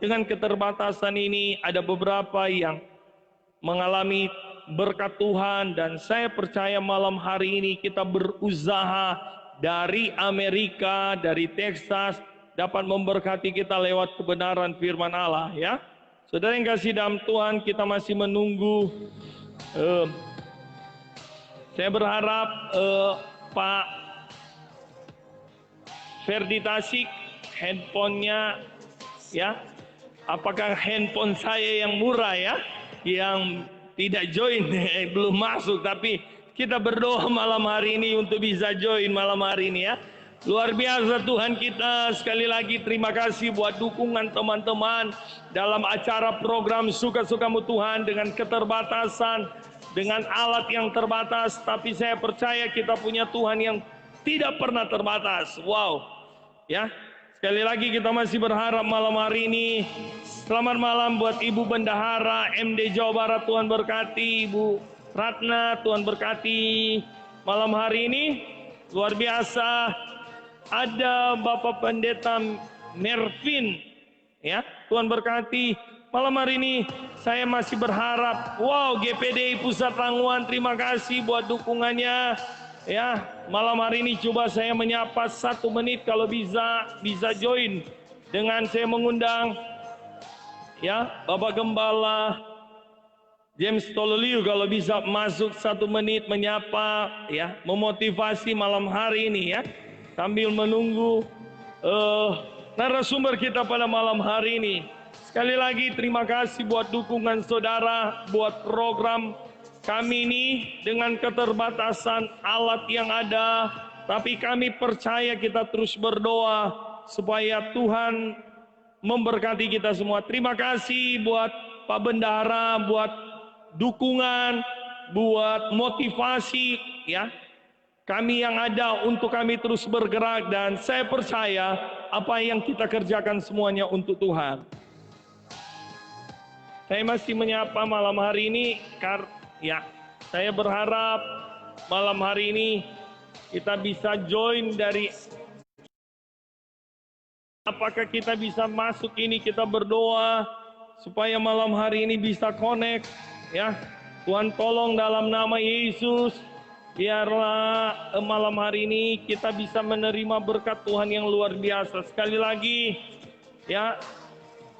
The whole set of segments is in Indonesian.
dengan keterbatasan ini ada beberapa yang mengalami berkat Tuhan, dan saya percaya malam hari ini kita berusaha dari Amerika, dari Texas, dapat memberkati kita lewat kebenaran firman Allah, ya. Saudara yang kasih dalam Tuhan, kita masih menunggu. Saya berharap Pak Ferdi Tasik handphonenya, ya, apakah handphone saya yang murah, ya, yang tidak join, belum masuk, tapi kita berdoa malam hari ini untuk bisa join malam hari ini, ya. Luar biasa Tuhan kita. Sekali lagi terima kasih buat dukungan teman-teman dalam acara program Suka-Sukamu Tuhan. Dengan keterbatasan, dengan alat yang terbatas, tapi saya percaya kita punya Tuhan yang tidak pernah terbatas. Wow, ya. Sekali lagi kita masih berharap malam hari ini. Selamat malam buat Ibu Bendahara MD Jawa Barat, Tuhan berkati. Ibu Ratna, Tuhan berkati. Malam hari ini luar biasa. Ada Bapak Pendeta Mervin, ya, Tuhan berkati. Malam hari ini saya masih berharap, wow, GPDI Pusat Ranguan, terima kasih buat dukungannya, ya. Malam hari ini coba saya menyapa 1 menit kalau bisa join dengan saya mengundang, ya, Bapak Gembala James Tololiu kalau bisa masuk 1 menit menyapa, ya, memotivasi malam hari ini, ya, sambil menunggu narasumber kita pada malam hari ini. Sekali lagi terima kasih buat dukungan saudara buat program kami ini. Dengan keterbatasan alat yang ada, tapi kami percaya kita terus berdoa supaya Tuhan memberkati kita semua. Terima kasih buat Pak Bendahara, buat dukungan, buat motivasi, ya, kami yang ada untuk kami terus bergerak, dan saya percaya apa yang kita kerjakan semuanya untuk Tuhan. Saya masih menyapa malam hari ini, ya, saya berharap malam hari ini kita bisa join dari, apakah kita bisa masuk ini, kita berdoa supaya malam hari ini bisa connect, ya. Tuhan tolong dalam nama Yesus, biarlah malam hari ini kita bisa menerima berkat Tuhan yang luar biasa. Sekali lagi, ya,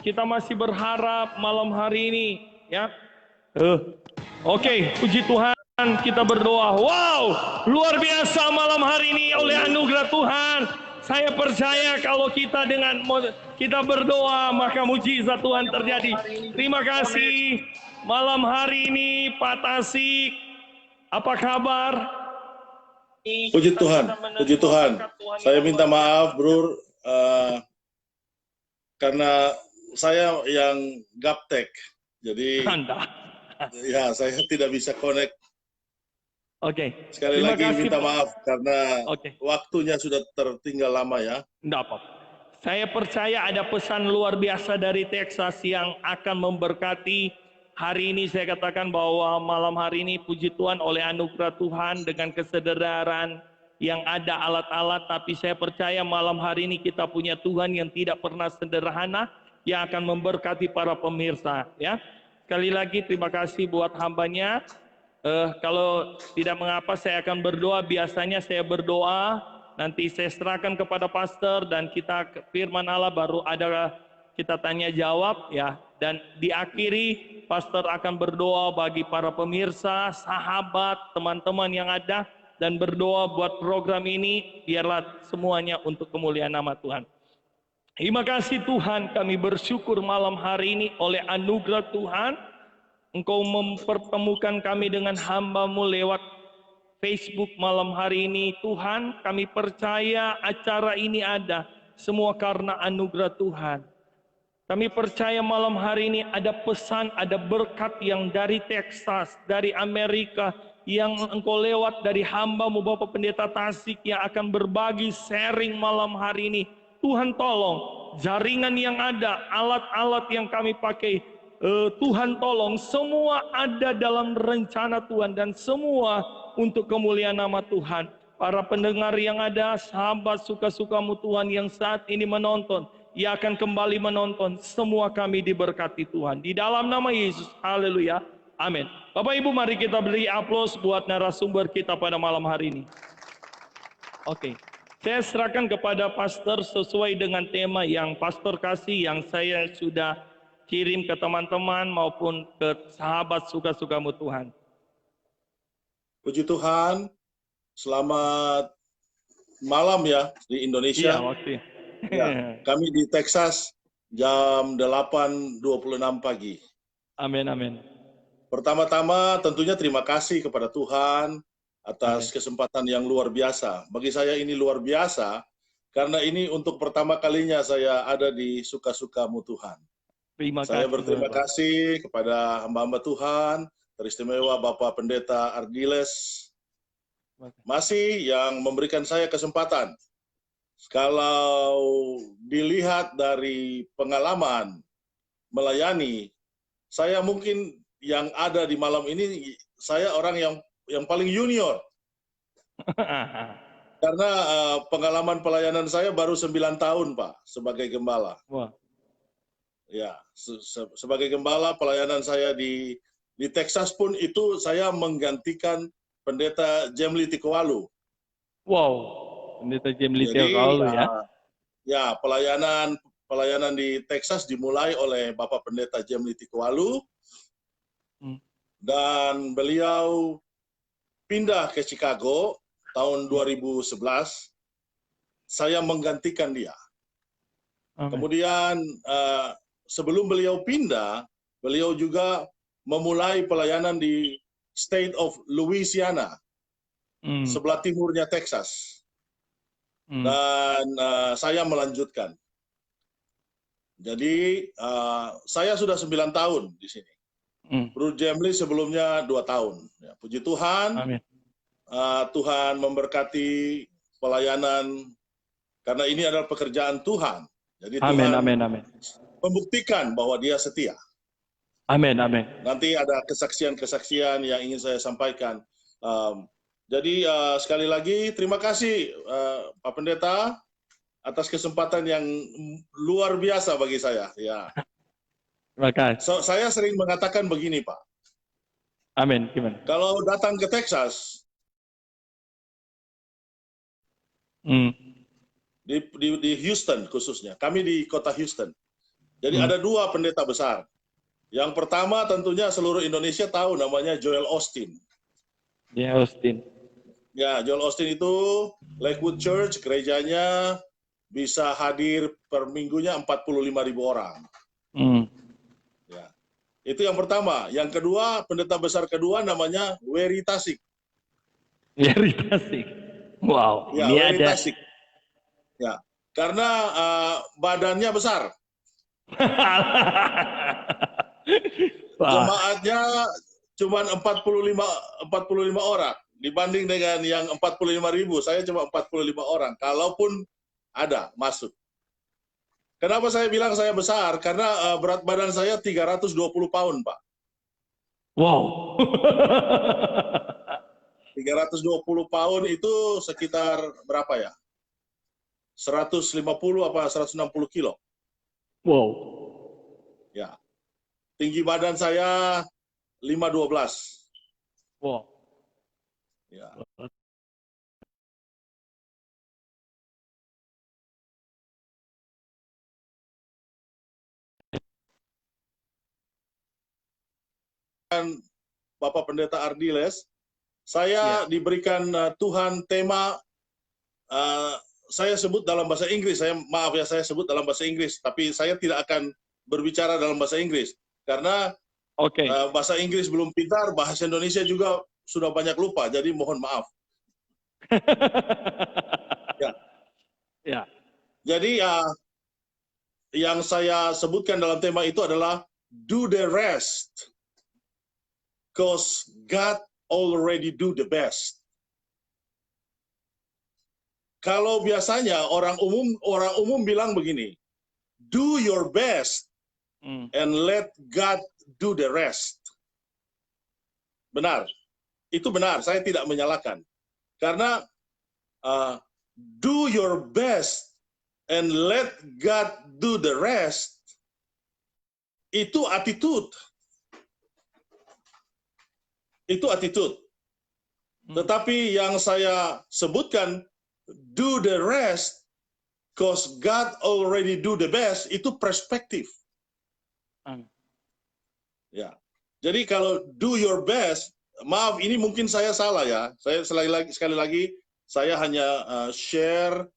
kita masih berharap malam hari ini, ya. Oke, puji Tuhan, kita berdoa. Wow, luar biasa malam hari ini oleh anugerah Tuhan. Saya percaya kalau kita berdoa, maka mujizat Tuhan terjadi. Terima kasih malam hari ini Pak Tasik. Apa kabar? Puji Tuhan, puji Tuhan. Saya minta maaf, Bro, karena saya yang gaptek, jadi ya saya tidak bisa connect. Oke. Sekali lagi minta maaf karena waktunya sudah tertinggal lama, ya. Tidak apa-apa. Saya percaya ada pesan luar biasa dari Texas yang akan memberkati. Hari ini saya katakan bahwa malam hari ini puji Tuhan oleh anugerah Tuhan dengan kesederhanaan yang ada alat-alat, tapi saya percaya malam hari ini kita punya Tuhan yang tidak pernah sederhana, yang akan memberkati para pemirsa, ya. Sekali lagi terima kasih buat hambanya. Kalau tidak mengapa saya akan berdoa. Biasanya saya berdoa, nanti saya serahkan kepada pastor dan kita firman Allah, baru ada kita tanya jawab, ya. Dan diakhiri pastor akan berdoa bagi para pemirsa, sahabat, teman-teman yang ada, dan berdoa buat program ini biarlah semuanya untuk kemuliaan nama Tuhan. Terima kasih Tuhan, kami bersyukur malam hari ini oleh anugerah Tuhan, Engkau mempertemukan kami dengan hamba-Mu lewat Facebook malam hari ini. Tuhan, kami percaya acara ini ada semua karena anugerah Tuhan. Kami percaya malam hari ini ada pesan, ada berkat yang dari Texas, dari Amerika, yang Engkau lewat dari hamba-Mu Bapak Pendeta Tasik yang akan berbagi sharing malam hari ini. Tuhan tolong jaringan yang ada, alat-alat yang kami pakai, Tuhan tolong semua ada dalam rencana Tuhan dan semua untuk kemuliaan nama Tuhan. Para pendengar yang ada, sahabat suka-sukamu Tuhan yang saat ini menonton, ia akan kembali menonton. Semua kami diberkati Tuhan. Di dalam nama Yesus, haleluya, amin. Bapak Ibu, mari kita beri aplaus buat narasumber kita pada malam hari ini. Oke, saya serahkan kepada pastor sesuai dengan tema yang pastor kasih, yang saya sudah kirim ke teman-teman maupun ke sahabat suka-sukamu Tuhan. Puji Tuhan, selamat malam ya di Indonesia. Iya, waktu. Ya, kami di Texas jam 8.26 pagi. Amin, amin. Pertama-tama tentunya terima kasih kepada Tuhan atas kesempatan yang luar biasa. Bagi saya ini luar biasa karena ini untuk pertama kalinya saya ada di suka-sukamu Tuhan. Saya berterima kasih kepada hamba-hamba Tuhan, teristimewa Bapak Pendeta Ardiles masih yang memberikan saya kesempatan. Kalau dilihat dari pengalaman melayani, saya mungkin yang ada di malam ini, saya orang yang paling junior. Karena pengalaman pelayanan saya baru 9 tahun, Pak, sebagai gembala. Wah. Ya, sebagai gembala pelayanan saya di Texas pun itu saya menggantikan Pendeta Jemli Tikowalu. Wow, Pendeta Jemli Tikowalu ya. Ya, pelayanan di Texas dimulai oleh Bapak Pendeta Jemli Tikowalu. Dan beliau pindah ke Chicago tahun 2011. Saya menggantikan dia. Kemudian sebelum beliau pindah, beliau juga memulai pelayanan di State of Louisiana, sebelah timurnya Texas. Dan saya melanjutkan. Jadi saya sudah 9 tahun di sini. Bro Jemli sebelumnya 2 tahun. Ya, puji Tuhan. Amin. Tuhan memberkati pelayanan karena ini adalah pekerjaan Tuhan. Jadi Amin, Tuhan amin, amin. membuktikan bahwa Dia setia. Amin, amin. Nanti ada kesaksian-kesaksian yang ingin saya sampaikan. Jadi sekali lagi terima kasih Pak Pendeta atas kesempatan yang luar biasa bagi saya. Ya. Terima kasih. Saya sering mengatakan begini, Pak. Amin, gimana? Kalau datang ke Texas, di Houston khususnya, kami di kota Houston. Jadi ada 2 pendeta besar. Yang pertama tentunya seluruh Indonesia tahu namanya Joel Osteen. Ya, Austin. Ya, Joel Osteen itu Lakewood Church, gerejanya bisa hadir per minggunya 45.000 orang. Ya. Itu yang pertama. Yang kedua, pendeta besar kedua namanya Wery Tasik. Wery Tasik. Wow, ya, ini Wery ada. Tasik. Ya, karena badannya besar. Jemaatnya cuma 45 orang dibanding dengan yang 45.000. Saya cuma 45 orang. Kalaupun ada masuk. Kenapa saya bilang saya besar? Karena berat badan saya 320 pound, Pak. Wow. 320 pound itu sekitar berapa ya? 150 apa 160 kilo. Wow. Ya. Tinggi badan saya 5'12". Wow. Ya. Bapak Pendeta Ardiles, saya diberikan Tuhan tema, saya sebut dalam bahasa Inggris, saya sebut dalam bahasa Inggris, tapi saya tidak akan berbicara dalam bahasa Inggris, karena bahasa Inggris belum pintar, bahasa Indonesia juga sudah banyak lupa, jadi mohon maaf. Ya. Ya. Jadi yang saya sebutkan dalam tema itu adalah do the rest. Because God already do the best. Kalau biasanya orang umum bilang begini, do your best and let God do the rest. Benar, itu benar. Saya tidak menyalahkan, karena do your best and let God do the rest, itu attitude. Itu attitude. Tetapi yang saya sebutkan, do the rest, because God already do the best, itu perspektif. Ya. Jadi kalau do your best, maaf ini mungkin saya salah ya. Saya sekali lagi saya hanya share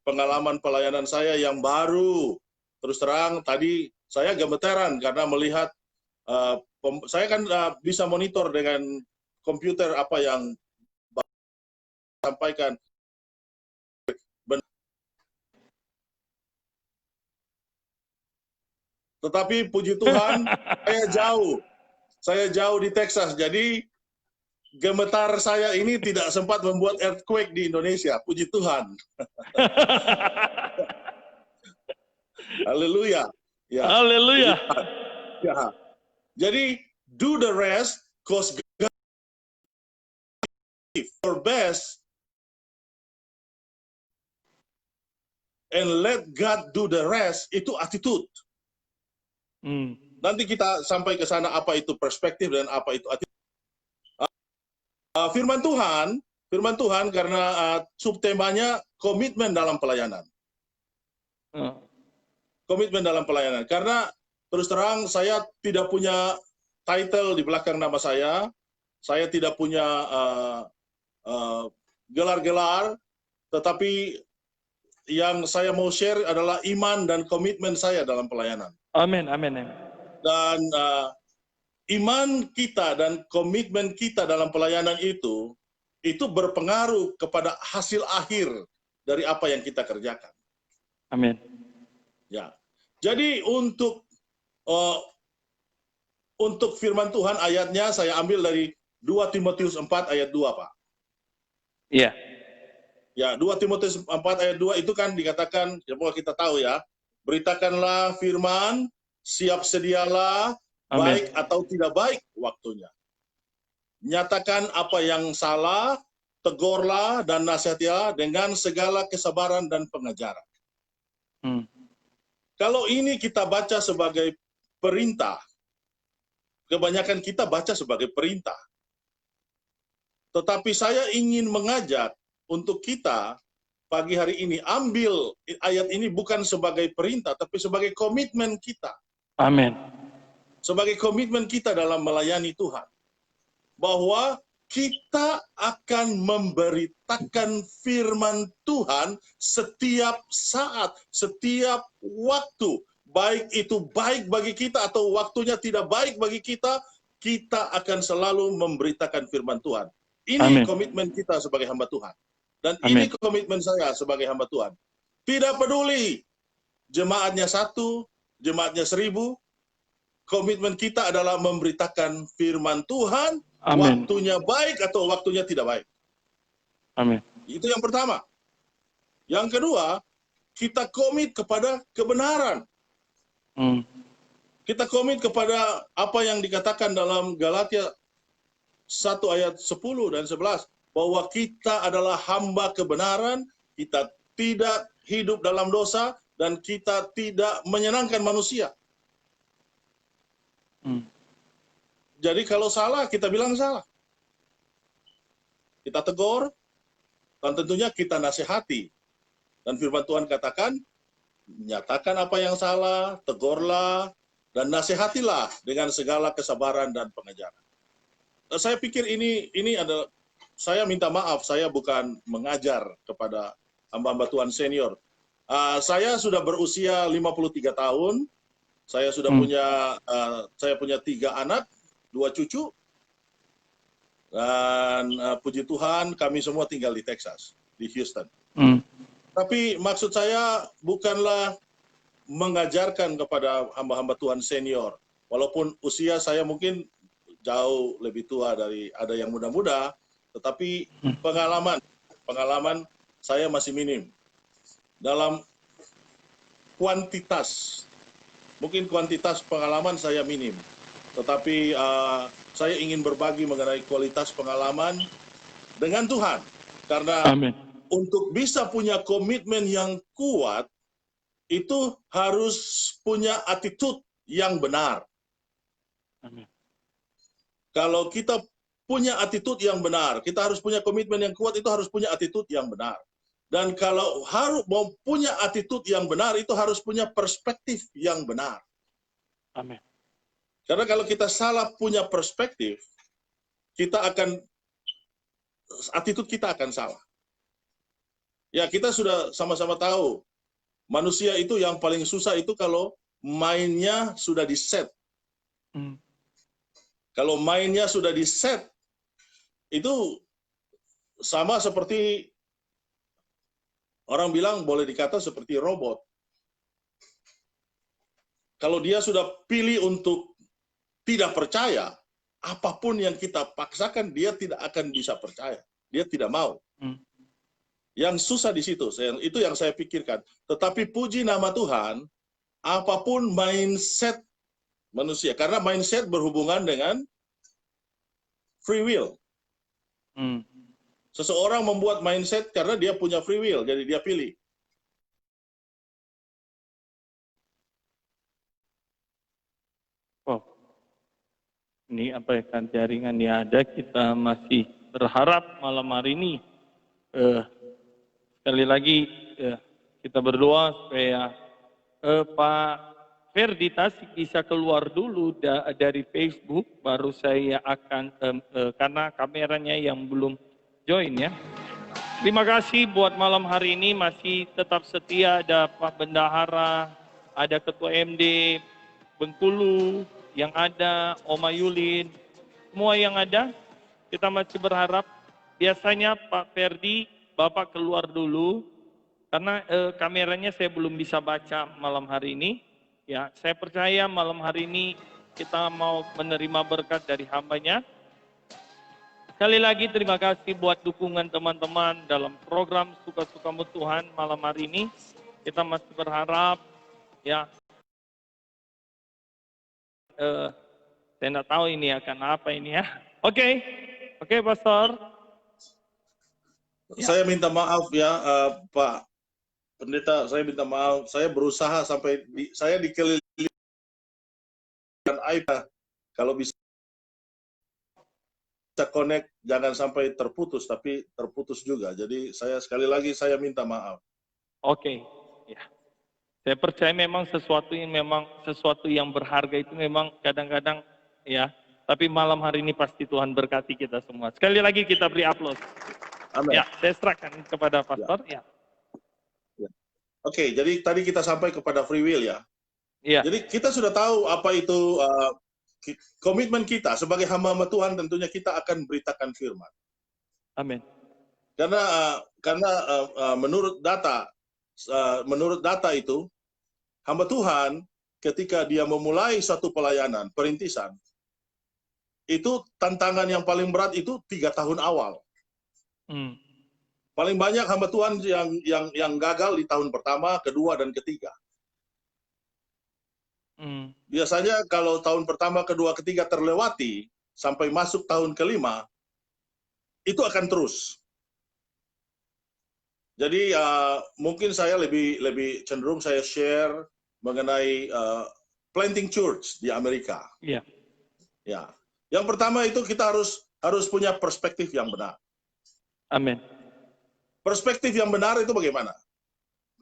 pengalaman pelayanan saya yang baru. Terus terang tadi saya gemeteran karena melihat saya kan bisa monitor dengan komputer apa yang sampaikan. Tetapi puji Tuhan saya jauh di Texas, jadi gemetar saya ini tidak sempat membuat earthquake di Indonesia. Puji Tuhan. Haleluya. Ya. Haleluya. Ya. Jadi do the rest, cause God your best, and let God do the rest, itu attitude. Nanti kita sampai ke sana apa itu perspektif dan apa itu attitude. Firman Tuhan karena subtemanya komitmen dalam pelayanan. Komitmen dalam pelayanan. Karena terus terang saya tidak punya title di belakang nama saya tidak punya gelar-gelar, tetapi yang saya mau share adalah iman dan komitmen saya dalam pelayanan. Amin, amin. Dan iman kita dan komitmen kita dalam pelayanan itu berpengaruh kepada hasil akhir dari apa yang kita kerjakan. Amin. Ya. Jadi untuk firman Tuhan ayatnya saya ambil dari 2 Timotius 4 ayat 2, Pak. Iya. Ya, 2 Timotius 4 ayat 2 itu kan dikatakan, semoga kita tahu ya, beritakanlah firman, siap sedialah, Amin. baik atau tidak baik waktunya. Nyatakan apa yang salah, tegurlah dan nasihatilah dengan segala kesabaran dan pengajaran. Kalau ini kita baca sebagai perintah, kebanyakan kita baca sebagai perintah. Tetapi saya ingin mengajak untuk kita pagi hari ini ambil ayat ini bukan sebagai perintah, tapi sebagai komitmen kita. Amin. Sebagai komitmen kita dalam melayani Tuhan. Bahwa kita akan memberitakan firman Tuhan setiap saat, setiap waktu. Baik itu baik bagi kita atau waktunya tidak baik bagi kita, kita akan selalu memberitakan firman Tuhan. Ini Amin. komitmen kita sebagai hamba Tuhan. Dan Amin. ini komitmen saya sebagai hamba Tuhan. Tidak peduli jemaatnya 1, jemaatnya 1000, komitmen kita adalah memberitakan firman Tuhan, Amin. waktunya baik atau waktunya tidak baik. Amin. Itu yang pertama. Yang kedua, kita komit kepada kebenaran. Kita komit kepada apa yang dikatakan dalam Galatia 1 ayat 10 dan 11. Bahwa kita adalah hamba kebenaran, kita tidak hidup dalam dosa, dan kita tidak menyenangkan manusia. Jadi kalau salah, kita bilang salah. Kita tegur, dan tentunya kita nasihati. Dan firman Tuhan katakan, nyatakan apa yang salah, tegurlah, dan nasihatilah dengan segala kesabaran dan pengajaran. Saya pikir ini adalah, saya minta maaf, saya bukan mengajar kepada hamba-hamba Tuhan senior. Saya sudah berusia 53 tahun, saya sudah punya 3 anak, 2 cucu, dan puji Tuhan kami semua tinggal di Texas, di Houston. Tapi maksud saya bukanlah mengajarkan kepada hamba-hamba Tuhan senior, walaupun usia saya mungkin jauh lebih tua dari ada yang muda-muda, tetapi pengalaman saya masih minim. Dalam kuantitas, mungkin kuantitas pengalaman saya minim, tetapi saya ingin berbagi mengenai kualitas pengalaman dengan Tuhan. Karena Amin. untuk bisa punya komitmen yang kuat, itu harus punya attitude yang benar. Amin. Kalau kita punya attitude yang benar, kita harus punya komitmen yang kuat, itu harus punya attitude yang benar. Dan kalau harus mau punya attitude yang benar, itu harus punya perspektif yang benar. Amin. Karena kalau kita salah punya perspektif, attitude kita akan salah. Ya, kita sudah sama-sama tahu, manusia itu yang paling susah itu kalau mainnya sudah di-set. Kalau mainnya sudah di-set, itu sama seperti orang bilang boleh dikata seperti robot. Kalau dia sudah pilih untuk tidak percaya, apapun yang kita paksakan, dia tidak akan bisa percaya. Dia tidak mau. Yang susah di situ, itu yang saya pikirkan. Tetapi puji nama Tuhan, apapun mindset manusia, karena mindset berhubungan dengan free will. Seseorang membuat mindset karena dia punya free will, jadi dia pilih. Oh, ini apa ya kan jaringan yang ada, kita masih berharap malam hari ini sekali lagi kita berdoa supaya Pak Ferdi Tasik bisa keluar dulu dari Facebook, baru saya akan karena kameranya yang belum join ya. Terima kasih buat malam hari ini, masih tetap setia, ada Pak Bendahara, ada Ketua MD Bengkulu yang ada, Oma Yulin, semua yang ada, kita masih berharap. Biasanya Pak Ferdi, Bapak keluar dulu, karena kameranya saya belum bisa baca malam hari ini. Ya, saya percaya malam hari ini kita mau menerima berkat dari hambanya. Sekali lagi terima kasih buat dukungan teman-teman dalam program Suka-Sukamu Tuhan malam hari ini. Kita masih berharap, ya, saya tidak tahu ini akan apa ini ya. Oke, Pastor. Ya. Saya minta maaf ya, Pak Pendeta, saya minta maaf. Saya berusaha sampai saya dikelilingi dengan iPad. Kalau bisa connect, jangan sampai terputus, tapi terputus juga. Jadi sekali lagi saya minta maaf. Oke, ya. Saya percaya memang sesuatu yang berharga itu memang kadang-kadang ya. Tapi malam hari ini pasti Tuhan berkati kita semua. Sekali lagi kita beri aplaus. Amin. Ya, saya serahkan kepada Pastor. Ya. Oke, jadi tadi kita sampai kepada free will ya. Ya. Jadi kita sudah tahu apa itu komitmen kita sebagai hamba Tuhan, tentunya kita akan beritakan firman. Amin. Karena menurut data itu, hamba Tuhan ketika dia memulai satu pelayanan, perintisan, itu tantangan yang paling berat itu 3 tahun awal. Paling banyak hamba Tuhan yang gagal di tahun pertama, kedua, dan ketiga. Biasanya kalau tahun pertama, kedua, ketiga terlewati, sampai masuk tahun kelima, itu akan terus. Jadi mungkin saya lebih cenderung saya share mengenai planting church di Amerika. Iya. Ya. Yang pertama itu kita harus punya perspektif yang benar. Amin. Perspektif yang benar itu bagaimana?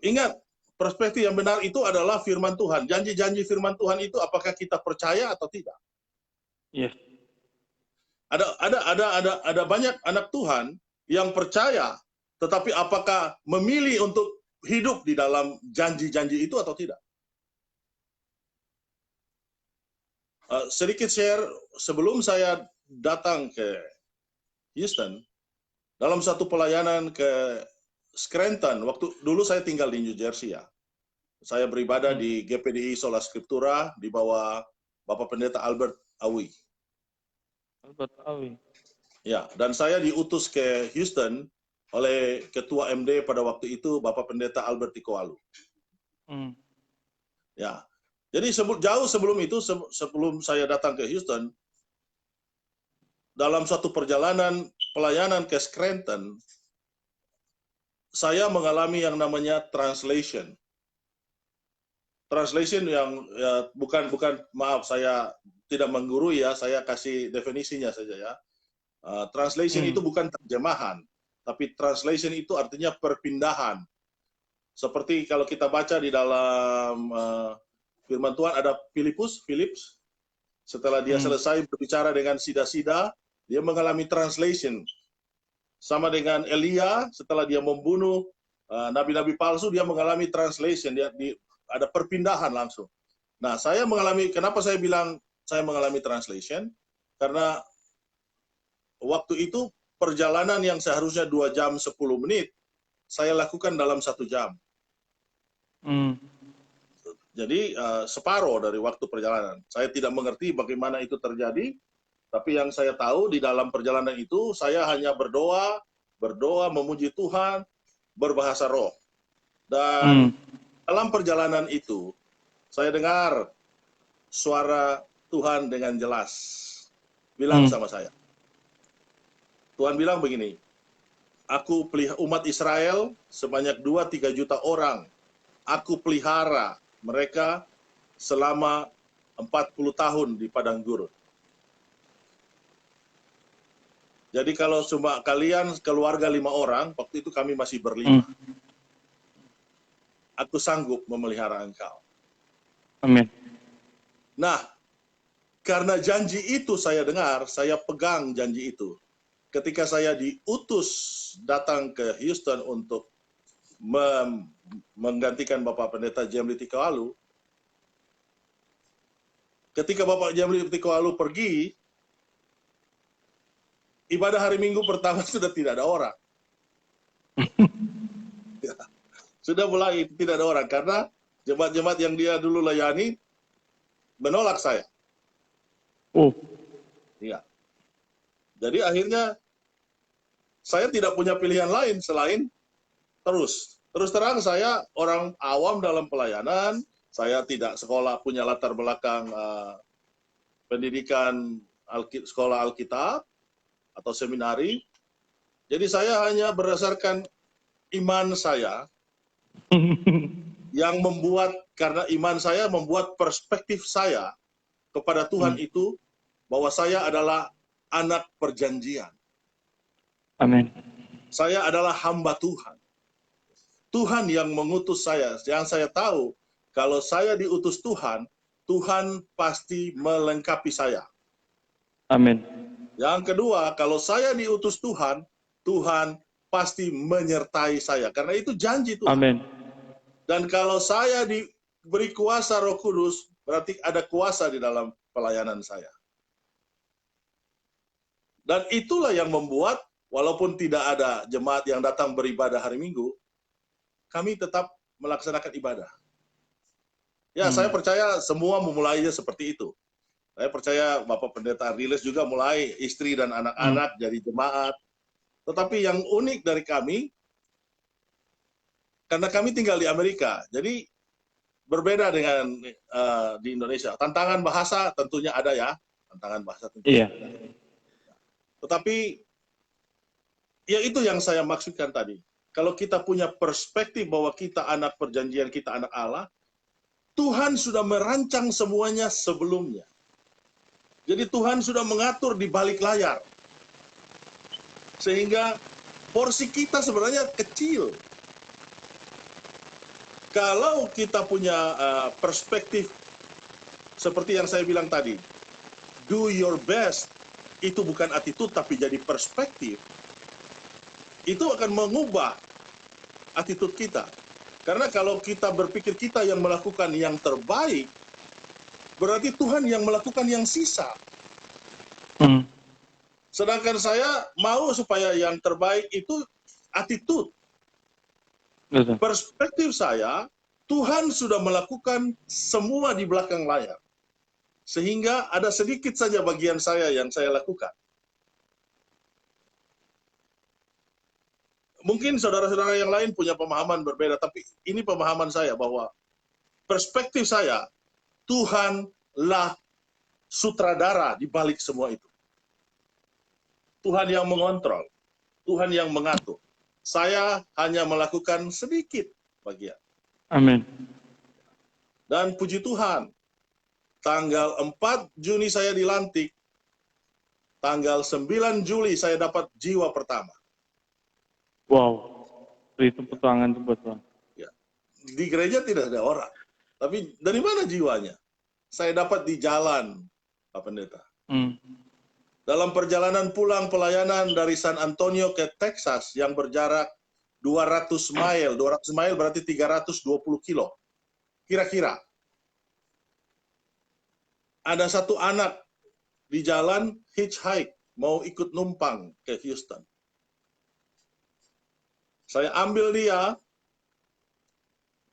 Ingat, perspektif yang benar itu adalah firman Tuhan. Janji-janji firman Tuhan itu apakah kita percaya atau tidak? Yes. Ada banyak anak Tuhan yang percaya, tetapi apakah memilih untuk hidup di dalam janji-janji itu atau tidak? Sedikit share, sebelum saya datang ke Houston, dalam satu pelayanan ke Scranton, waktu dulu saya tinggal di New Jersey ya. Saya beribadah di GPDI Sola Scriptura di bawah Bapak Pendeta Albert Awi. Ya, dan saya diutus ke Houston oleh Ketua MD pada waktu itu, Bapak Pendeta Albert Tikoalu. Ya, jadi jauh sebelum itu, sebelum saya datang ke Houston, dalam suatu perjalanan pelayanan ke Scranton, saya mengalami yang namanya translation. Translation yang bukan maaf, saya tidak menggurui ya, saya kasih definisinya saja ya. Translation itu bukan terjemahan, tapi translation itu artinya perpindahan. Seperti kalau kita baca di dalam firman Tuhan ada Philips, setelah dia selesai berbicara dengan Sida-Sida, dia mengalami translation. Sama dengan Elia, setelah dia membunuh nabi-nabi palsu, dia mengalami translation, ada perpindahan langsung. Nah, saya mengalami, kenapa saya bilang saya mengalami translation? Karena waktu itu perjalanan yang seharusnya 2 jam 10 menit, saya lakukan dalam 1 jam. Jadi separuh dari waktu perjalanan. Saya tidak mengerti bagaimana itu terjadi, tapi yang saya tahu di dalam perjalanan itu, saya hanya berdoa, memuji Tuhan, berbahasa roh. Dan dalam perjalanan itu, saya dengar suara Tuhan dengan jelas. Bilang sama saya. Tuhan bilang begini, aku pelihara umat Israel sebanyak 2-3 juta orang. Aku pelihara mereka selama 40 tahun di padang gurun. Jadi kalau cuma kalian keluarga 5 orang, waktu itu kami masih berlima. Aku sanggup memelihara engkau. Amin. Nah, karena janji itu saya dengar, saya pegang janji itu. Ketika saya diutus datang ke Houston untuk menggantikan Bapak Pendeta Jamli Tikawalu, ketika Bapak Jamli Tikawalu pergi, ibadah hari Minggu pertama sudah tidak ada orang. Sudah mulai tidak ada orang, karena jemaat-jemaat yang dia dulu layani menolak saya. Iya. Jadi akhirnya saya tidak punya pilihan lain selain terus terang saya orang awam dalam pelayanan, saya tidak sekolah punya latar belakang pendidikan sekolah Alkitab atau seminari. Jadi saya hanya berdasarkan iman saya yang membuat, karena iman saya membuat perspektif saya kepada Tuhan itu bahwa saya adalah anak perjanjian. Amin. Saya adalah hamba Tuhan. Tuhan yang mengutus saya. Yang saya tahu, kalau saya diutus Tuhan, Tuhan pasti melengkapi saya. Amin. Yang kedua, kalau saya diutus Tuhan, Tuhan pasti menyertai saya. Karena itu janji Tuhan. Amin. Dan kalau saya diberi kuasa Roh Kudus, berarti ada kuasa di dalam pelayanan saya. Dan itulah yang membuat, walaupun tidak ada jemaat yang datang beribadah hari Minggu, kami tetap melaksanakan ibadah. Ya, saya percaya semua memulainya seperti itu. Saya percaya Bapak Pendeta Riles juga mulai istri dan anak-anak dari jemaat. Tetapi yang unik dari kami, karena kami tinggal di Amerika, jadi berbeda dengan di Indonesia. Tantangan bahasa tentunya ada ya, tantangan bahasa tentunya ada. Tetapi ya itu yang saya maksudkan tadi. Kalau kita punya perspektif bahwa kita anak perjanjian, kita anak Allah, Tuhan sudah merancang semuanya sebelumnya. Jadi Tuhan sudah mengatur di balik layar. Sehingga porsi kita sebenarnya kecil. Kalau kita punya perspektif seperti yang saya bilang tadi, do your best, itu bukan attitude tapi jadi perspektif, itu akan mengubah attitude kita. Karena kalau kita berpikir kita yang melakukan yang terbaik, berarti Tuhan yang melakukan yang sisa. Sedangkan saya mau supaya yang terbaik itu attitude. Perspektif saya, Tuhan sudah melakukan semua di belakang layar. Sehingga ada sedikit saja bagian saya yang saya lakukan. Mungkin saudara-saudara yang lain punya pemahaman berbeda, tapi ini pemahaman saya bahwa perspektif saya, Tuhanlah sutradara di balik semua itu. Tuhan yang mengontrol, Tuhan yang mengatur. Saya hanya melakukan sedikit bagian. Amin. Dan puji Tuhan, tanggal 4 Juni saya dilantik, tanggal 9 Juli saya dapat jiwa pertama. Wow. Beri tepuk tangan buat Tuhan. Ya. Di gereja tidak ada orang. Tapi dari mana jiwanya? Saya dapat di jalan, Pak Pendeta. Dalam perjalanan pulang pelayanan dari San Antonio ke Texas yang berjarak 200 mile. 200 mile berarti 320 kilo. Kira-kira. Ada satu anak di jalan hitchhike, mau ikut numpang ke Houston. Saya ambil dia,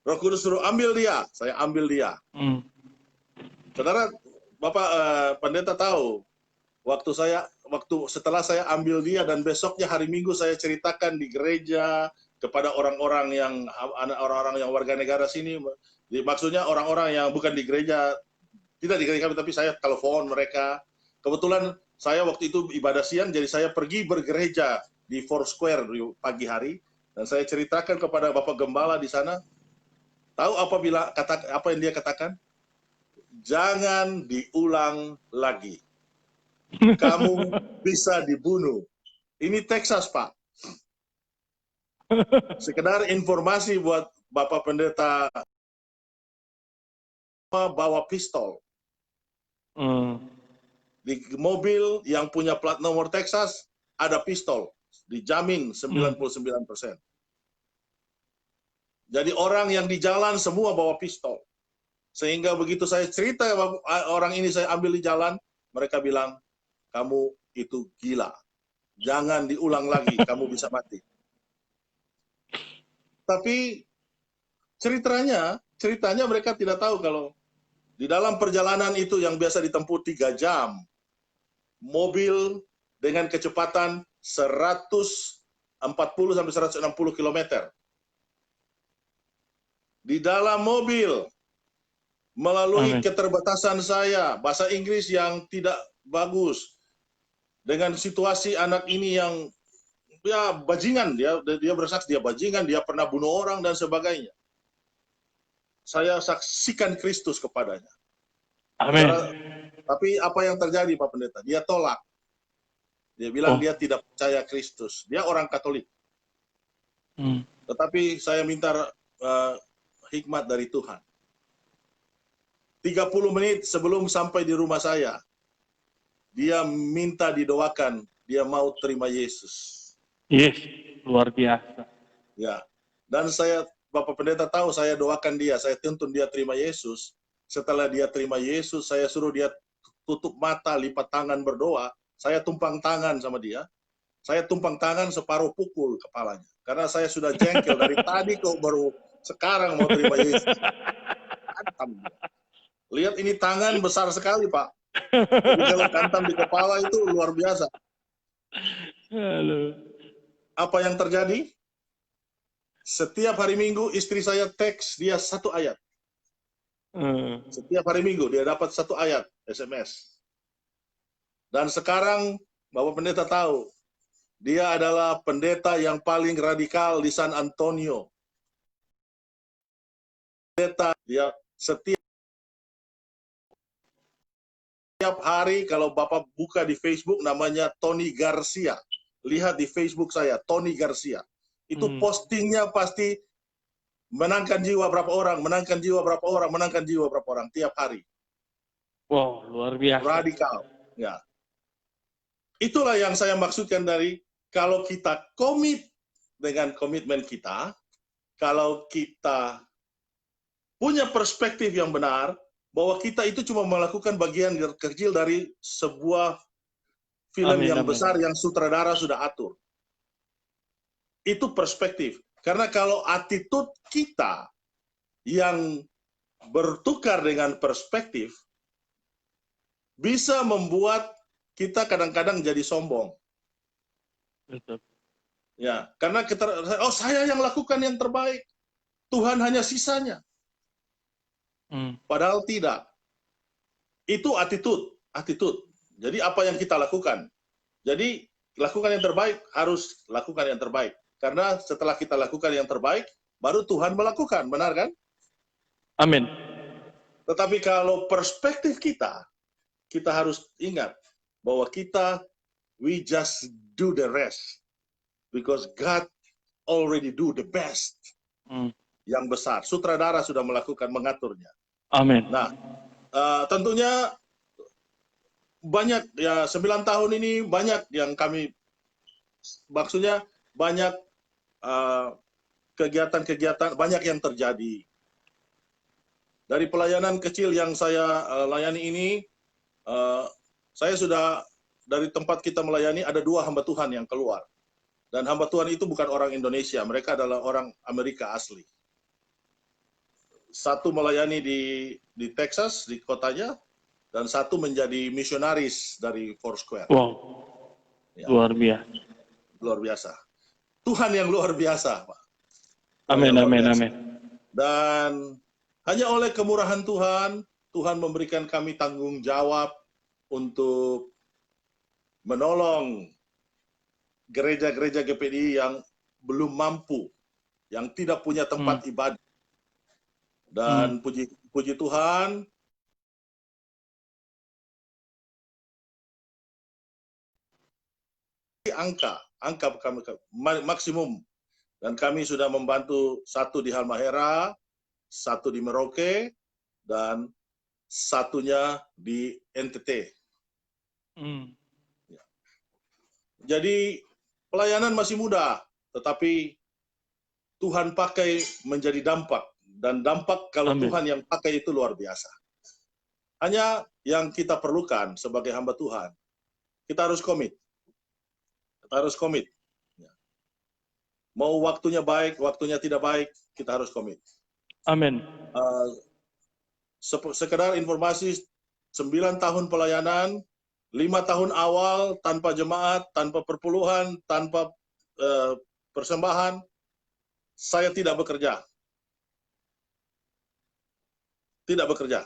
Roh Kudus suruh ambil dia, saya ambil dia. Saudara, Bapak Pendeta tahu, waktu setelah saya ambil dia dan besoknya hari Minggu saya ceritakan di gereja kepada orang-orang yang warga negara sini, maksudnya orang-orang yang bukan di gereja, tidak di gereja kami, tapi saya telepon mereka. Kebetulan saya waktu itu ibadah siang, jadi saya pergi bergereja di Foursquare di pagi hari, dan saya ceritakan kepada Bapak Gembala di sana. Tahu apa yang dia katakan? Jangan diulang lagi. Kamu bisa dibunuh. Ini Texas, Pak. Sekedar informasi buat Bapak Pendeta, bawa pistol. Di mobil yang punya plat nomor Texas, ada pistol. Dijamin 99%. Jadi orang yang di jalan semua bawa pistol. Sehingga begitu saya cerita orang ini saya ambil di jalan, mereka bilang, kamu itu gila. Jangan diulang lagi, kamu bisa mati. Tapi ceritanya mereka tidak tahu kalau di dalam perjalanan itu yang biasa ditempuh 3 jam, mobil dengan kecepatan 140 sampai 160 km. Di dalam mobil, melalui keterbatasan saya, bahasa Inggris yang tidak bagus, dengan situasi anak ini yang ya bajingan, dia bersaksi dia bajingan, dia pernah bunuh orang dan sebagainya. Saya saksikan Kristus kepadanya. Amin. Tapi apa yang terjadi, Pak Pendeta? Dia tolak. Dia bilang dia tidak percaya Kristus. Dia orang Katolik. Tetapi saya minta hikmat dari Tuhan. 30 menit sebelum sampai di rumah saya, dia minta didoakan, dia mau terima Yesus. Yes, luar biasa. Ya, dan Bapak Pendeta tahu, saya doakan dia, saya tuntun dia terima Yesus. Setelah dia terima Yesus, saya suruh dia tutup mata, lipat tangan berdoa. Saya tumpang tangan sama dia. Saya tumpang tangan separuh pukul kepalanya. Karena saya sudah jengkel dari tadi kok baru sekarang mau terima Yesus. Hantam dia. Lihat ini tangan besar sekali, Pak. Jadi kalau hantam di kepala itu luar biasa. Halo. Apa yang terjadi? Setiap hari Minggu istri saya teks dia 1 ayat. Setiap hari Minggu dia dapat 1 ayat SMS. Dan sekarang Bapak Pendeta tahu, dia adalah pendeta yang paling radikal di San Antonio. Pendeta, dia setiap hari kalau Bapak buka di Facebook namanya Tony Garcia. Lihat di Facebook saya, Tony Garcia. Itu postingnya pasti menangkan jiwa berapa orang, menangkan jiwa berapa orang, menangkan jiwa berapa orang tiap hari. Wow, luar biasa. Radikal. Ya. Itulah yang saya maksudkan dari kalau kita komit dengan komitmen kita, kalau kita punya perspektif yang benar, bahwa kita itu cuma melakukan bagian kecil dari sebuah film yang besar yang sutradara sudah atur. Itu perspektif. Karena kalau attitude kita yang bertukar dengan perspektif, bisa membuat kita kadang-kadang jadi sombong. Betul. Ya, karena saya yang lakukan yang terbaik. Tuhan hanya sisanya. Padahal tidak. Itu attitude. Jadi apa yang kita lakukan? Jadi lakukan yang terbaik, harus lakukan yang terbaik. Karena setelah kita lakukan yang terbaik, baru Tuhan melakukan, benar kan? Amin. Tetapi kalau perspektif kita harus ingat bahwa we just do the rest. Because God already do the best. Yang besar. Sutradara sudah mengaturnya. Amin. Nah, tentunya banyak, ya 9 tahun ini banyak yang kami, maksudnya banyak kegiatan-kegiatan, banyak yang terjadi. Dari pelayanan kecil yang saya layani ini, saya sudah, dari tempat kita melayani, ada 2 hamba Tuhan yang keluar. Dan hamba Tuhan itu bukan orang Indonesia, mereka adalah orang Amerika asli. Satu melayani di Texas, di kotanya, dan satu menjadi misionaris dari Foursquare. Wow, Ya, luar biasa. luar biasa. Tuhan yang luar biasa, Pak. Amin, amin, amin. Dan hanya oleh kemurahan Tuhan, Tuhan memberikan kami tanggung jawab untuk menolong gereja-gereja GPDI yang belum mampu, yang tidak punya tempat ibadah. Dan puji Tuhan, angka kami maksimum. Dan kami sudah membantu satu di Halmahera, satu di Merauke, dan satunya di NTT. Jadi pelayanan masih mudah, tetapi Tuhan pakai menjadi dampak. Dan dampak kalau Amin. Tuhan yang pakai itu luar biasa. Hanya yang kita perlukan sebagai hamba Tuhan, kita harus komit. Kita harus komit. Mau waktunya baik, waktunya tidak baik, kita harus komit. Amin. Sekedar informasi, 9 tahun pelayanan, 5 tahun awal tanpa jemaat, tanpa perpuluhan, tanpa persembahan, saya tidak bekerja. Tidak bekerja.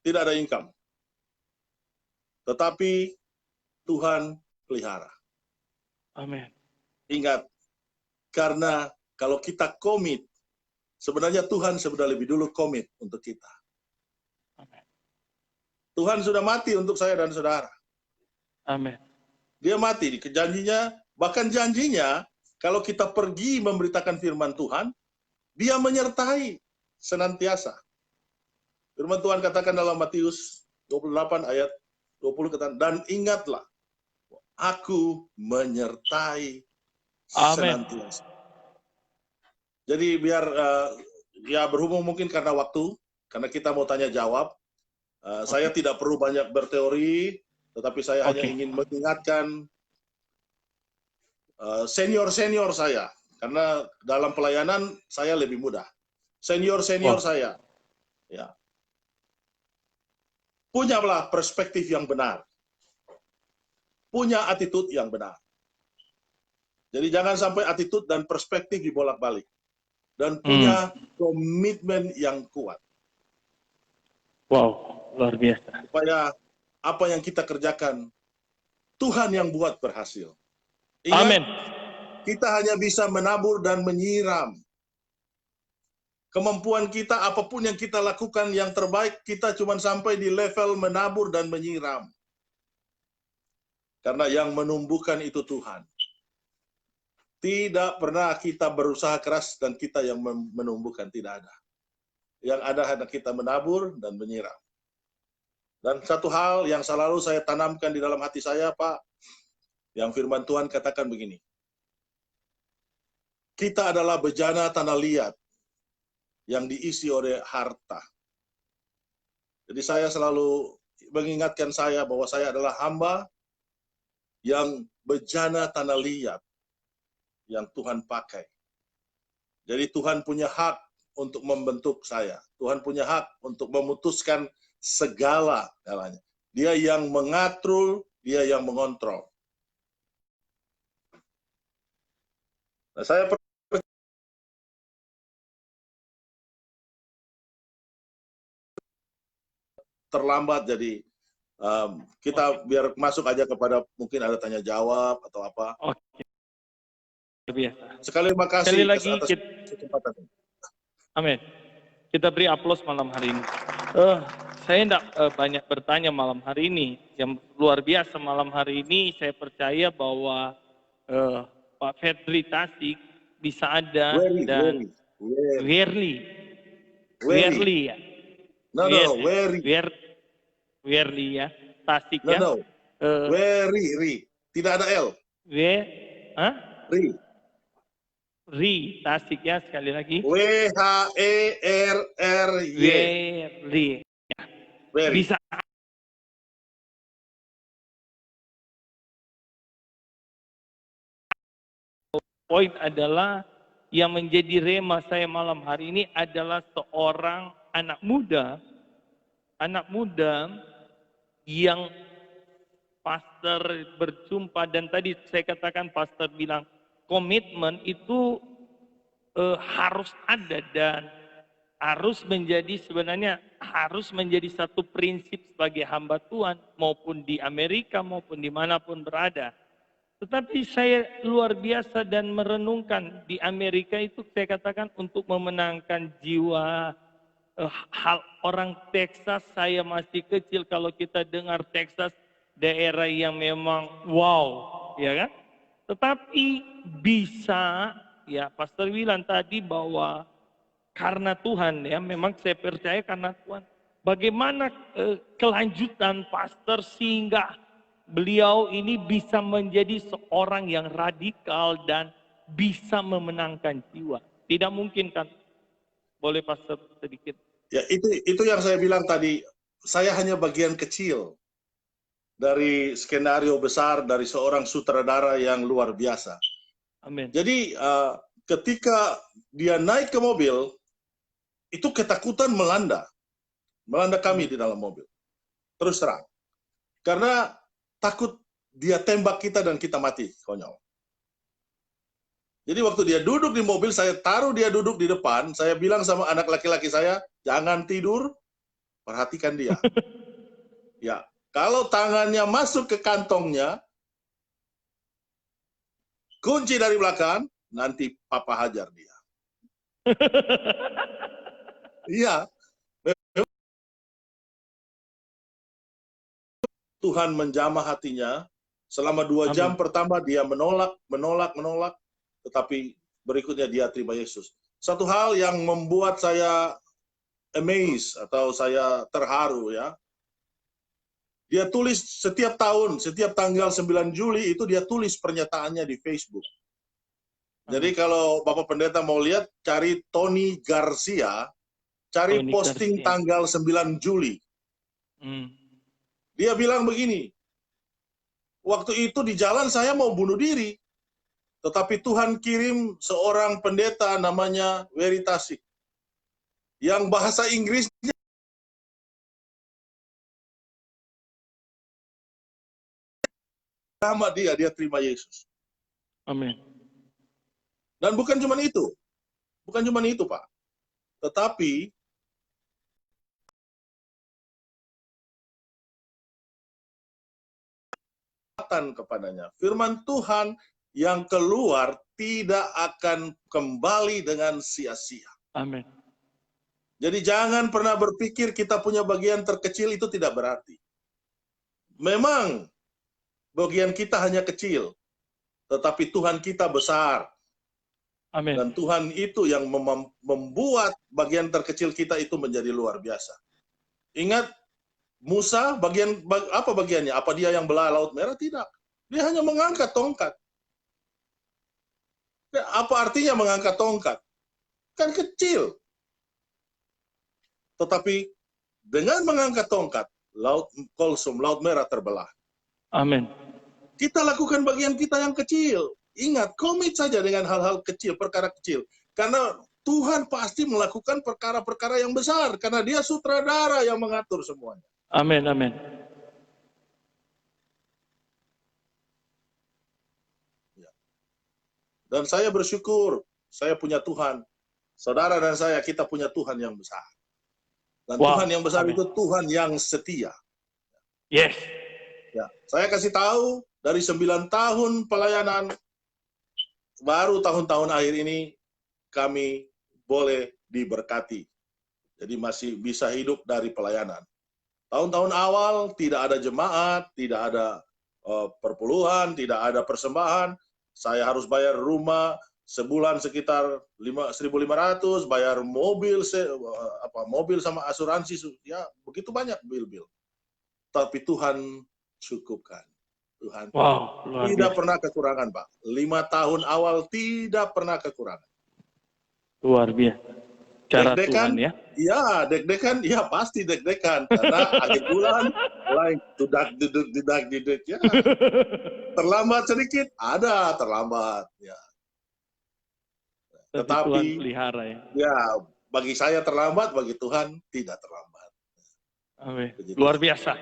Tidak ada income. Tetapi Tuhan pelihara. Amin. Ingat, karena kalau kita komit, sebenarnya Tuhan sudah lebih dulu komit untuk kita. Amin. Tuhan sudah mati untuk saya dan saudara. Amin. Dia mati, janjinya, bahkan janjinya, kalau kita pergi memberitakan firman Tuhan, dia menyertai senantiasa. Firman Tuhan katakan dalam Matius 28 ayat 20, katakan, dan ingatlah, aku menyertai senantiasa. Jadi biar ya berhubung mungkin karena waktu, karena kita mau tanya jawab, saya tidak perlu banyak berteori, tetapi saya hanya ingin mengingatkan senior-senior saya, karena dalam pelayanan saya lebih mudah. Senior-senior saya, ya, punyalah perspektif yang benar, punya attitude yang benar. Jadi jangan sampai attitude dan perspektif dibolak-balik, dan punya komitmen yang kuat. Wow, luar biasa. Supaya apa yang kita kerjakan, Tuhan yang buat berhasil. Ingat, Amin. kita hanya bisa menabur dan menyiram. Kemampuan kita, apapun yang kita lakukan yang terbaik, kita cuma sampai di level menabur dan menyiram. Karena yang menumbuhkan itu Tuhan. Tidak pernah kita berusaha keras dan kita yang menumbuhkan, tidak ada. Yang ada hanya kita menabur dan menyiram. Dan satu hal yang selalu saya tanamkan di dalam hati saya, Pak, yang firman Tuhan katakan begini. Kita adalah bejana tanah liat yang diisi oleh harta. Jadi saya selalu mengingatkan saya bahwa saya adalah hamba yang bejana tanah liat yang Tuhan pakai. Jadi Tuhan punya hak untuk membentuk saya. Tuhan punya hak untuk memutuskan segala-galanya. Dia yang mengatur, dia yang mengontrol. Nah, saya terlambat, jadi kita biar masuk aja kepada mungkin ada tanya jawab atau apa. biasa. Sekali terima kasih Sekali lagi atas kesempatan. amin. Kita beri aplaus malam hari ini. Saya tidak banyak bertanya malam hari ini. Yang luar biasa malam hari ini, saya percaya bahwa Pak Fedri Tasik bisa ada dan Werli ya. Werli ya, Tasik ya. Ri. Tidak ada L. Ri, Tasik ya, sekali lagi. WHERRY. Werli. Bisa poin adalah yang menjadi rema saya malam hari ini adalah seorang anak muda yang pastor berjumpa, dan tadi saya katakan pastor bilang komitmen itu harus ada dan harus menjadi satu prinsip sebagai hamba Tuhan maupun di Amerika maupun dimanapun berada. Tetapi saya luar biasa dan merenungkan di Amerika itu saya katakan untuk memenangkan jiwa hal orang Texas. Saya masih kecil kalau kita dengar Texas daerah yang memang wow, ya kan? Tetapi bisa ya Pastor bilang tadi bahwa karena Tuhan ya, memang saya percaya karena Tuhan. Bagaimana kelanjutan Pastor sehingga beliau ini bisa menjadi seorang yang radikal dan bisa memenangkan jiwa. Tidak mungkin kan? Boleh Pastor sedikit? Ya, itu yang saya bilang tadi. Saya hanya bagian kecil dari skenario besar dari seorang sutradara yang luar biasa. Amin. Jadi ketika dia naik ke mobil, itu ketakutan melanda kami di dalam mobil. Terus terang. Karena takut dia tembak kita dan kita mati, konyol. Jadi waktu dia duduk di mobil, saya taruh dia duduk di depan, saya bilang sama anak laki-laki saya, jangan tidur, perhatikan dia. Ya, kalau tangannya masuk ke kantongnya, kunci dari belakang, nanti papa hajar dia. Iya. Tuhan menjamah hatinya. Selama 2 jam pertama dia menolak, tetapi berikutnya dia terima Yesus. Satu hal yang membuat saya amazed atau saya terharu ya. Dia tulis setiap tahun, setiap tanggal 9 Juli itu dia tulis pernyataannya di Facebook. Jadi kalau Bapak Pendeta mau lihat, cari Tony Garcia, cari posting tanggal 9 Juli. Dia bilang begini, waktu itu di jalan saya mau bunuh diri, tetapi Tuhan kirim seorang pendeta namanya Werli Tasik, yang bahasa Inggrisnya sama dia terima Yesus. Amin. Dan bukan cuma itu, Pak, tetapi kepadanya. Firman Tuhan yang keluar tidak akan kembali dengan sia-sia. Amin. Jadi jangan pernah berpikir kita punya bagian terkecil, itu tidak berarti. Memang bagian kita hanya kecil, tetapi Tuhan kita besar. Amin. Dan Tuhan itu yang membuat bagian terkecil kita itu menjadi luar biasa. Ingat, Musa apa bagiannya? Apa dia yang belah Laut Merah? Tidak. Dia hanya mengangkat tongkat. Apa artinya mengangkat tongkat? Kan kecil. Tetapi dengan mengangkat tongkat, Laut Merah terbelah. Amin. Kita lakukan bagian kita yang kecil. Ingat, komit saja dengan hal-hal kecil, perkara kecil. Karena Tuhan pasti melakukan perkara-perkara yang besar. Karena dia sutradara yang mengatur semuanya. Amin, amin. Dan saya bersyukur, saya punya Tuhan. Saudara dan saya, kita punya Tuhan yang besar. Dan Tuhan yang besar itu Tuhan yang setia. Yes. Ya, saya kasih tahu, dari 9 tahun pelayanan, baru tahun-tahun akhir ini kami boleh diberkati. Jadi masih bisa hidup dari pelayanan. Tahun-tahun awal tidak ada jemaat, tidak ada perpuluhan, tidak ada persembahan. Saya harus bayar rumah sebulan sekitar 1.500, bayar mobil mobil sama asuransi, ya begitu banyak bil-bil. Tapi Tuhan cukupkan. Tuhan Wow, luar tidak biasa. pernah kekurangan, Pak. 5 tahun awal tidak pernah kekurangan. Luar biasa. Cara Tuhan Deg-degan, ya. ya deg-degan, ya pasti deg-degan. Karena akhir bulan mulai dudak, ya. Terlambat sedikit, ada terlambat. Ya. Tapi Tuhan Tetapi, pelihara ya. ya bagi saya terlambat, bagi Tuhan tidak terlambat. Amin. Begitu. Luar biasa.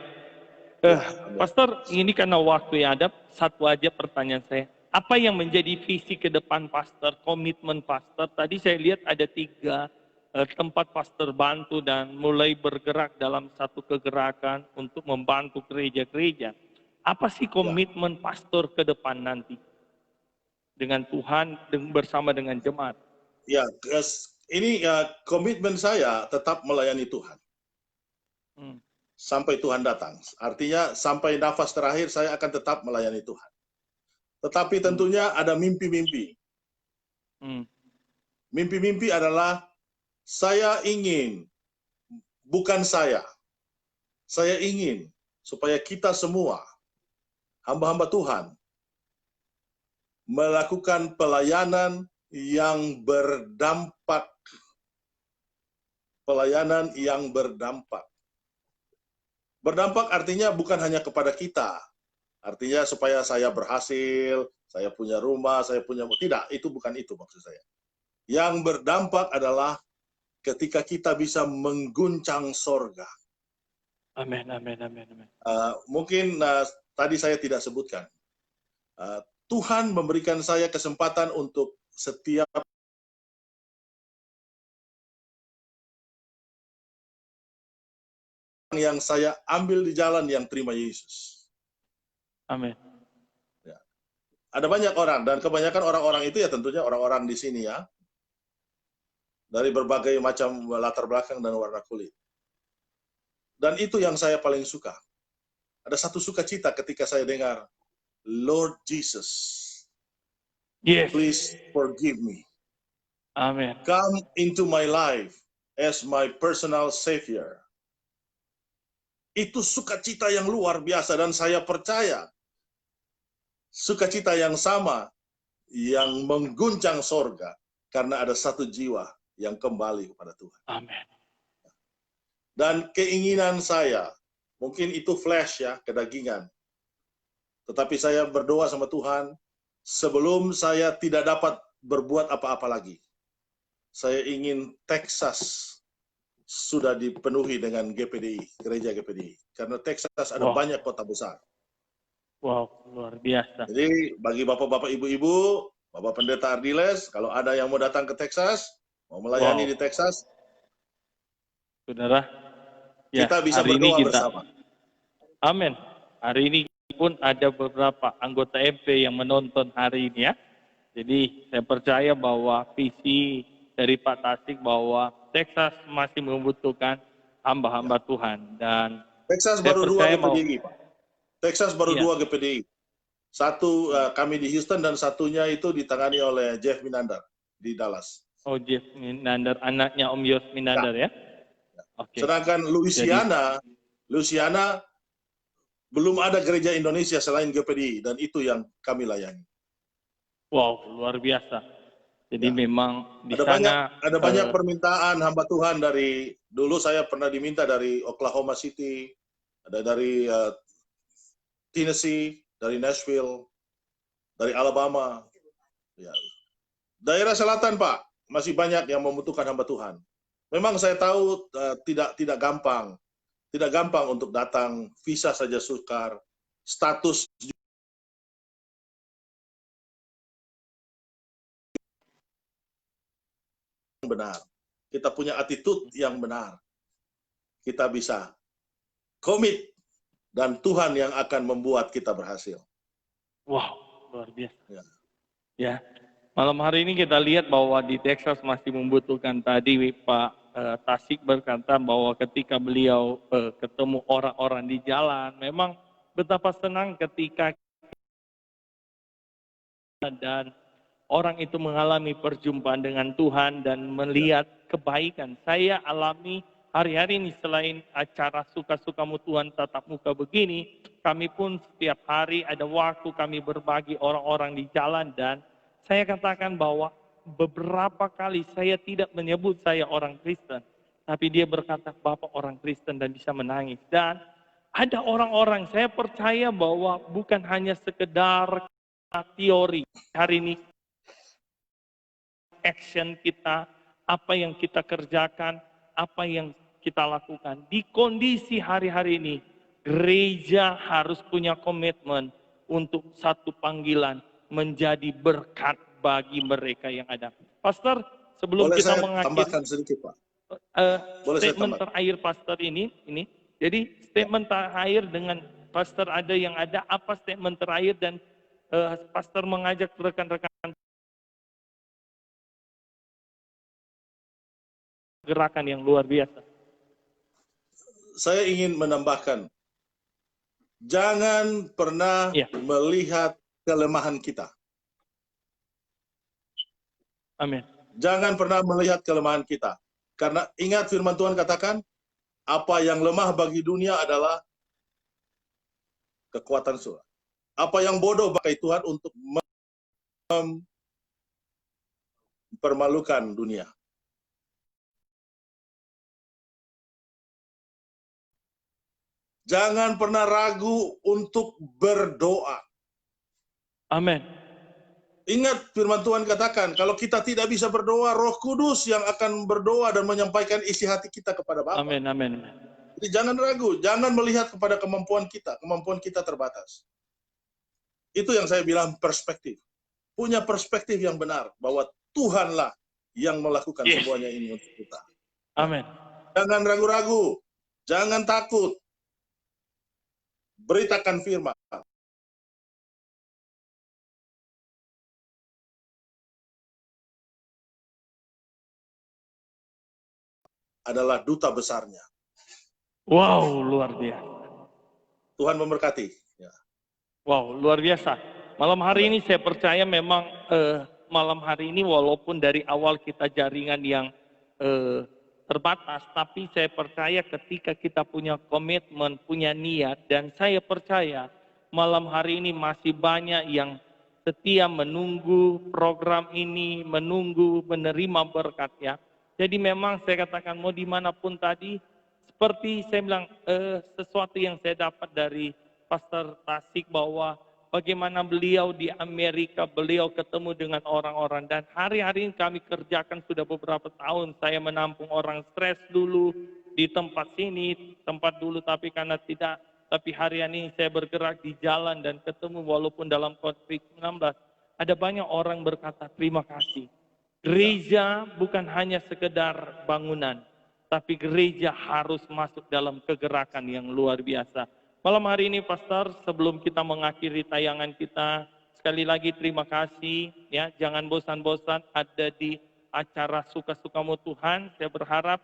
Ya, amin. Pastor, ini karena waktu yang ada, satu aja pertanyaan saya. Apa yang menjadi visi ke depan Pastor, komitmen Pastor? Tadi saya lihat ada 3 tempat Pastor bantu dan mulai bergerak dalam satu kegerakan untuk membantu gereja-gereja. Apa sih komitmen Pastor ke depan nanti? Dengan Tuhan, bersama dengan jemaat. Ya, ini komitmen saya tetap melayani Tuhan. Sampai Tuhan datang. Artinya sampai nafas terakhir saya akan tetap melayani Tuhan. Tetapi tentunya ada mimpi-mimpi. Mimpi-mimpi adalah saya ingin, bukan saya ingin supaya kita semua, hamba-hamba Tuhan, melakukan pelayanan yang berdampak. Pelayanan yang berdampak. Berdampak artinya bukan hanya kepada kita. Artinya supaya saya berhasil, saya punya rumah, saya punya... Tidak, itu bukan itu maksud saya. Yang berdampak adalah ketika kita bisa mengguncang sorga. Amin, amin, amin, amin. Mungkin tadi saya tidak sebutkan. Tuhan memberikan saya kesempatan untuk setiap yang saya ambil di jalan yang terima Yesus. Amin. Ya. Ada banyak orang, dan kebanyakan orang-orang itu ya tentunya orang-orang di sini ya, dari berbagai macam latar belakang dan warna kulit. Dan itu yang saya paling suka. Ada satu sukacita ketika saya dengar, Lord Jesus, please forgive me. Amin. Come into my life as my personal savior. Itu sukacita yang luar biasa, dan saya percaya sukacita yang sama yang mengguncang sorga karena ada satu jiwa yang kembali kepada Tuhan. Amin. Dan keinginan saya, mungkin itu flash ya, kedagingan. Tetapi saya berdoa sama Tuhan, sebelum saya tidak dapat berbuat apa-apa lagi, saya ingin Texas sudah dipenuhi dengan GPDI, gereja GPDI. Karena Texas ada banyak kota besar. Wow, luar biasa. Jadi bagi bapak-bapak, ibu-ibu, Bapak Pendeta Ardiles, kalau ada yang mau datang ke Texas, mau melayani di Texas, saudara, ya, kita bisa hari berdoa ini kita, bersama. amin. Hari ini pun ada beberapa anggota MP yang menonton hari ini ya. Jadi saya percaya bahwa visi dari Pak Tasik bahwa Texas masih membutuhkan hamba-hamba Tuhan, dan Texas baru 2 GPDI, Pak. Texas baru 2 GPDI. Satu kami di Houston dan satunya itu ditangani oleh Jeff Minander di Dallas. Oh, Jeff Minander, anaknya Om Yos Minander ya? Okay. Sedangkan Louisiana belum ada gereja Indonesia selain GPDI, dan itu yang kami layani. Wow, luar biasa. Jadi memang di ada sana ada banyak permintaan hamba Tuhan. Dari dulu saya pernah diminta dari Oklahoma City, ada dari Tennessee, dari Nashville, dari Alabama. Ya. Daerah selatan, Pak, masih banyak yang membutuhkan hamba Tuhan. Memang saya tahu tidak gampang. Tidak gampang untuk datang, visa saja sukar, status benar. Kita punya attitude yang benar. Kita bisa komit, dan Tuhan yang akan membuat kita berhasil. Wow, luar biasa. Ya. Malam hari ini kita lihat bahwa di Texas masih membutuhkan tadi Pak Tasik berkata bahwa ketika beliau ketemu orang-orang di jalan, memang betapa senang ketika dan orang itu mengalami perjumpaan dengan Tuhan dan melihat kebaikan. Saya alami hari-hari ini selain acara suka-sukamu Tuhan tatap muka begini, kami pun setiap hari ada waktu kami berbagi orang-orang di jalan dan saya katakan bahwa beberapa kali saya tidak menyebut saya orang Kristen, tapi dia berkata Bapak orang Kristen dan bisa menangis. Dan ada orang-orang, saya percaya bahwa bukan hanya sekedar teori hari ini, action kita, apa yang kita kerjakan, apa yang kita lakukan. Di kondisi hari-hari ini, gereja harus punya komitmen untuk satu panggilan menjadi berkat bagi mereka yang ada. Pastor, sebelum Boleh kita saya mengakhiri tambahkan sedikit, Pak? Boleh saya statement tambah? terakhir Pastor ini. Jadi statement terakhir dengan Pastor ada yang ada apa statement terakhir dan Pastor mengajak rekan-rekan gerakan yang luar biasa. Saya ingin menambahkan, jangan pernah melihat kelemahan kita. Amin. Jangan pernah melihat kelemahan kita. Karena ingat firman Tuhan katakan, apa yang lemah bagi dunia adalah kekuatan surga. Apa yang bodoh bagi Tuhan untuk mempermalukan dunia. Jangan pernah ragu untuk berdoa. Amin. Ingat firman Tuhan katakan, kalau kita tidak bisa berdoa, Roh Kudus yang akan berdoa dan menyampaikan isi hati kita kepada Bapa. Amin, amin. Jadi jangan ragu, jangan melihat kepada kemampuan kita terbatas. Itu yang saya bilang perspektif. Punya perspektif yang benar, bahwa Tuhanlah yang melakukan semuanya ini untuk kita. Amin. Jangan ragu-ragu, jangan takut. Beritakan firman. Adalah duta besarnya. Wow, luar biasa. Tuhan memberkati. Ya. Wow, luar biasa. Malam hari ini saya percaya memang malam hari ini walaupun dari awal kita jaringan yang terbatas, tapi saya percaya ketika kita punya komitmen, punya niat, dan saya percaya malam hari ini masih banyak yang setia menunggu program ini, menunggu menerima berkat ya. Jadi memang saya katakan mau dimanapun tadi, seperti saya bilang sesuatu yang saya dapat dari Pastor Tasik bahwa bagaimana beliau di Amerika, beliau ketemu dengan orang-orang dan hari-hari ini kami kerjakan sudah beberapa tahun. Saya menampung orang stres dulu di tempat sini, tempat dulu tapi karena tidak, tapi hari ini saya bergerak di jalan dan ketemu walaupun dalam COVID-19 ada banyak orang berkata terima kasih. Gereja bukan hanya sekedar bangunan, tapi gereja harus masuk dalam kegerakan yang luar biasa. Malam hari ini Pastor, sebelum kita mengakhiri tayangan kita, sekali lagi terima kasih ya, jangan bosan-bosan ada di acara Suka-Sukamu Tuhan. Saya berharap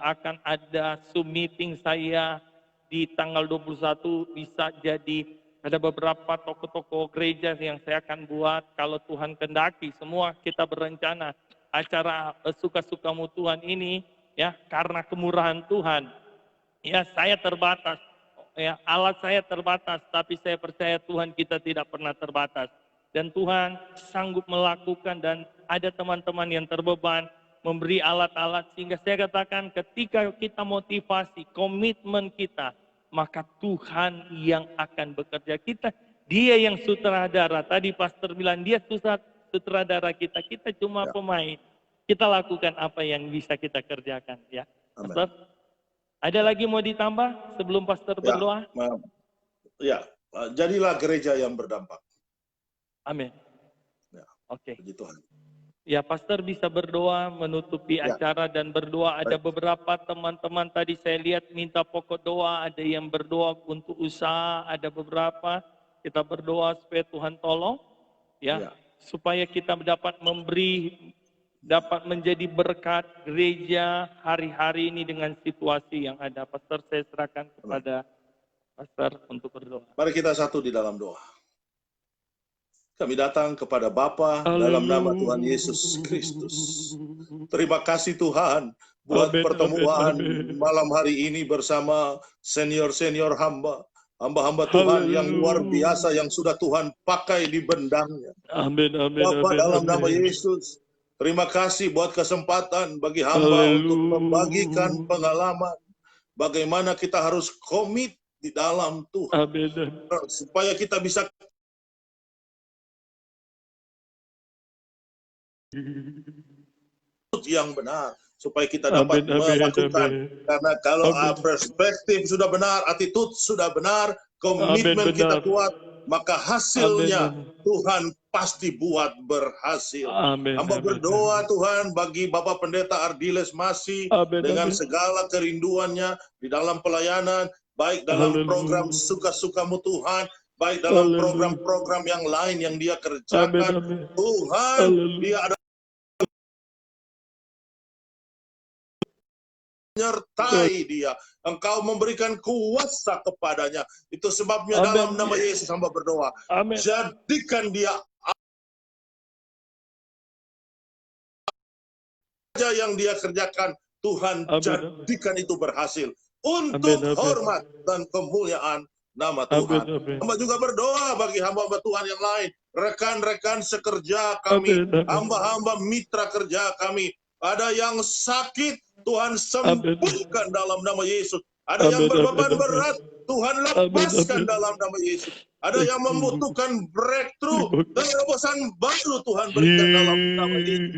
akan ada Zoom meeting saya di tanggal 21 bisa jadi ada beberapa toko-toko gereja yang saya akan buat kalau Tuhan kendaki. Semua kita berencana acara Suka-Sukamu Tuhan ini ya karena kemurahan Tuhan. Ya saya terbatas. Ya, alat saya terbatas, tapi saya percaya Tuhan kita tidak pernah terbatas. Dan Tuhan sanggup melakukan dan ada teman-teman yang terbeban memberi alat-alat sehingga saya katakan ketika kita motivasi, komitmen kita, maka Tuhan yang akan bekerja. Dia yang sutradara. Tadi Pastor bilang dia sutradara kita cuma pemain. Kita lakukan apa yang bisa kita kerjakan ya. Pastor? Ada lagi mau ditambah sebelum Pastor berdoa? Ya, jadilah gereja yang berdampak. Amin. Ya, oke. Puji Tuhan. Ya, Pastor bisa berdoa menutupi acara dan berdoa. Ada beberapa teman-teman tadi saya lihat minta pokok doa, ada yang berdoa untuk usaha, ada beberapa kita berdoa supaya Tuhan tolong, ya. supaya kita dapat dapat menjadi berkat gereja hari-hari ini dengan situasi yang ada. Pastor, saya serahkan kepada Pastor untuk berdoa. Mari kita satu di dalam doa. Kami datang kepada Bapa dalam nama Tuhan Yesus Kristus. Terima kasih Tuhan buat pertemuan malam hari ini bersama senior-senior hamba-hamba Tuhan yang luar biasa yang sudah Tuhan pakai di bendangnya. Bapa dalam nama Yesus, terima kasih buat kesempatan bagi hamba untuk membagikan pengalaman bagaimana kita harus komit di dalam Tuhan. Supaya kita bisa yang benar, supaya kita dapat melakukan. Karena kalau perspektif sudah benar, attitude sudah benar, komitmen kita kuat, maka hasilnya Tuhan pasti buat berhasil. Hamba berdoa Tuhan bagi Bapak Pendeta Ardiles Masih dengan segala kerinduannya di dalam pelayanan, baik dalam program suka-sukamu Tuhan, baik dalam program-program yang lain yang dia kerjakan. Tuhan, dia ada menyertai dia. Engkau memberikan kuasa kepadanya. Itu sebabnya dalam nama Yesus hamba berdoa. Jadikan dia aja yang dia kerjakan. Tuhan jadikan itu berhasil. Untuk hormat dan kemuliaan nama Tuhan. Hamba juga berdoa bagi hamba-hamba Tuhan yang lain. Rekan-rekan sekerja kami. Hamba-hamba mitra kerja kami. Ada yang sakit, Tuhan sembuhkan dalam nama Yesus. Ada yang berbeban berat, Tuhan lepaskan dalam nama Yesus. Ada yang membutuhkan breakthrough, terobosan baru Tuhan berikan dalam nama Yesus.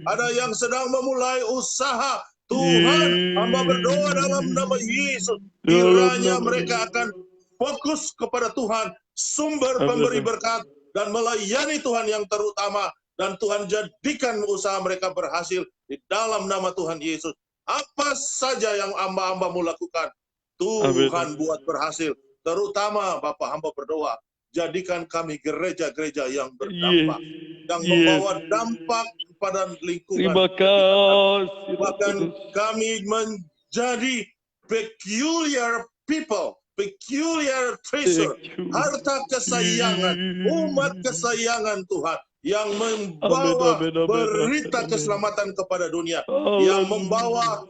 Ada yang sedang memulai usaha, Tuhan, hamba berdoa dalam nama Yesus. Kiranya mereka akan fokus kepada Tuhan, sumber pemberi berkat, dan melayani Tuhan yang terutama. Dan Tuhan jadikan usaha mereka berhasil di dalam nama Tuhan Yesus. Apa saja yang hamba-hambamu lakukan, Tuhan buat berhasil. Terutama Bapak hamba berdoa, jadikan kami gereja-gereja yang berdampak. Yang membawa dampak kepada lingkungan. Terima kasih. Bahkan kami menjadi peculiar people, peculiar treasure, harta kesayangan, umat kesayangan Tuhan, yang membawa berita keselamatan kepada dunia, yang membawa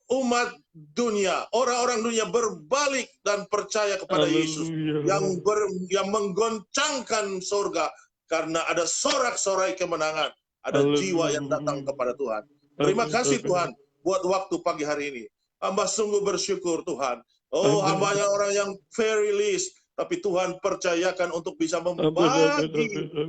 umat dunia, orang-orang dunia berbalik dan percaya kepada Yesus, yang menggoncangkan surga karena ada sorak-sorai kemenangan, ada jiwa yang datang kepada Tuhan. Terima kasih Tuhan buat waktu pagi hari ini. Hamba sungguh bersyukur Tuhan. Oh, hambanya orang yang very least, tapi Tuhan percayakan untuk bisa membagi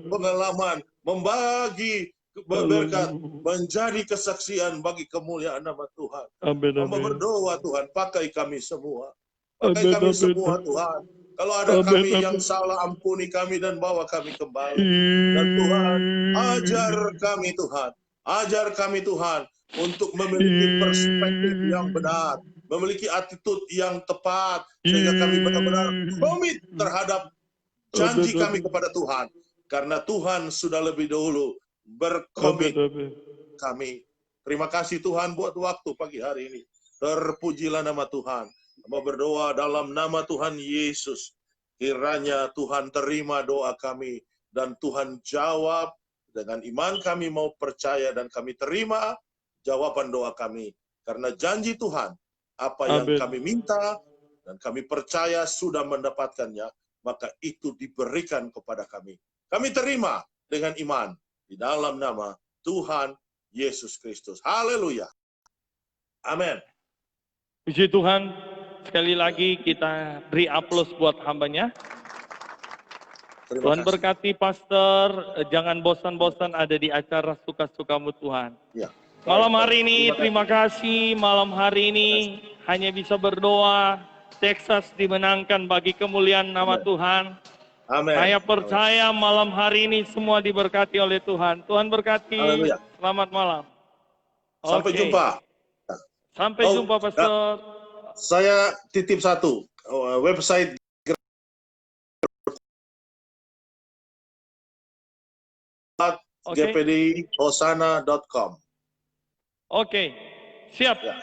pengalaman, membagi berkat, menjadi kesaksian bagi kemuliaan nama Tuhan. Hamba berdoa Tuhan, pakai kami semua. Pakai kami semua Tuhan. Kalau ada kami yang salah, ampuni kami dan bawa kami kembali. Dan Tuhan, ajar kami Tuhan. Ajar kami Tuhan untuk memiliki perspektif yang benar, memiliki attitude yang tepat, sehingga kami benar-benar komit terhadap janji kami kepada Tuhan. Karena Tuhan sudah lebih dahulu berkomit kami. Terima kasih Tuhan buat waktu pagi hari ini. Terpujilah nama Tuhan. Hamba berdoa dalam nama Tuhan Yesus. Kiranya Tuhan terima doa kami. Dan Tuhan jawab dengan iman kami mau percaya dan kami terima jawaban doa kami. Karena janji Tuhan, apa yang kami minta dan kami percaya sudah mendapatkannya, maka itu diberikan kepada kami. Kami terima dengan iman di dalam nama Tuhan Yesus Kristus. Haleluya. Amin. Puji Tuhan, sekali lagi kita beri aplaus buat hambanya. Tuhan berkati Pastor, jangan bosan-bosan ada di acara suka-sukamu Tuhan. Ya. Malam hari ini, terima kasih. Malam hari ini hanya bisa berdoa. Texas dimenangkan bagi kemuliaan nama Tuhan. Amin. Saya percaya malam hari ini semua diberkati oleh Tuhan. Tuhan berkati. Haleluya. Selamat malam. Sampai jumpa. Sampai jumpa Pastor. Saya titip satu website Oke. gpdhosana.com. Oke, siap. Ya.